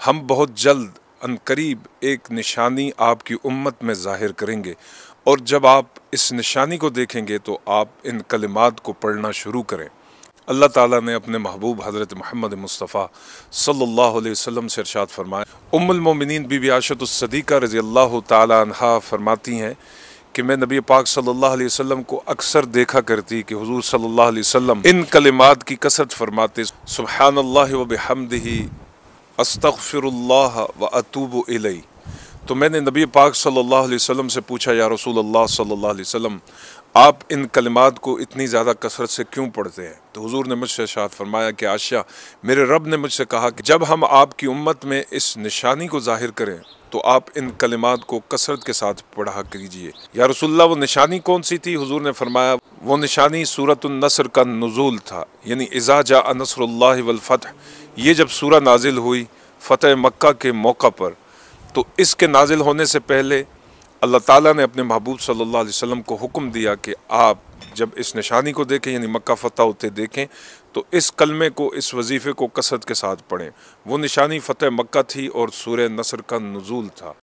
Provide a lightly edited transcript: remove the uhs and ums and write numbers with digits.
ہم بہت جلد عنقریب ایک نشانی آپ کی امت میں ظاہر کریں گے، اور جب آپ اس نشانی کو دیکھیں گے تو آپ ان کلمات کو پڑھنا شروع کریں۔ اللہ تعالیٰ نے اپنے محبوب حضرت محمد مصطفیٰ صلی اللہ علیہ وسلم سے ارشاد فرمایا۔ ام المومنین بی بی عائشہ الصدیقہ رضی اللہ تعالیٰ عنہا فرماتی ہیں کہ میں نبی پاک صلی اللہ علیہ وسلم کو اکثر دیکھا کرتی کہ حضور صلی اللہ علیہ وسلم ان کلمات کی کثرت فرماتے، سبحان اللہ و بحمدہ، استغفر اللہ و اتوب الیہ۔ تو میں نے نبی پاک صلی اللہ علیہ وسلم سے پوچھا، یا رسول اللہ صلی اللہ علیہ وسلم، آپ ان کلمات کو اتنی زیادہ کثرت سے کیوں پڑھتے ہیں؟ تو حضور نے مجھ سے ارشاد فرمایا کہ عائشہ، میرے رب نے مجھ سے کہا کہ جب ہم آپ کی امت میں اس نشانی کو ظاہر کریں تو آپ ان کلمات کو کثرت کے ساتھ پڑھا کیجئے۔ یا رسول اللہ، وہ نشانی کون سی تھی؟ حضور نے فرمایا وہ نشانی سورۃ النصر کا نزول تھا، یعنی اذا جاء نصر اللہ والفتح۔ یہ جب سورہ نازل ہوئی فتح مکہ کے موقع پر، تو اس کے نازل ہونے سے پہلے اللہ تعالیٰ نے اپنے محبوب صلی اللہ علیہ وسلم کو حکم دیا کہ آپ جب اس نشانی کو دیکھیں، یعنی مکہ فتح ہوتے دیکھیں، تو اس کلمے کو، اس وظیفے کو کثرت کے ساتھ پڑھیں۔ وہ نشانی فتح مکہ تھی اور سورہ نصر کا نزول تھا۔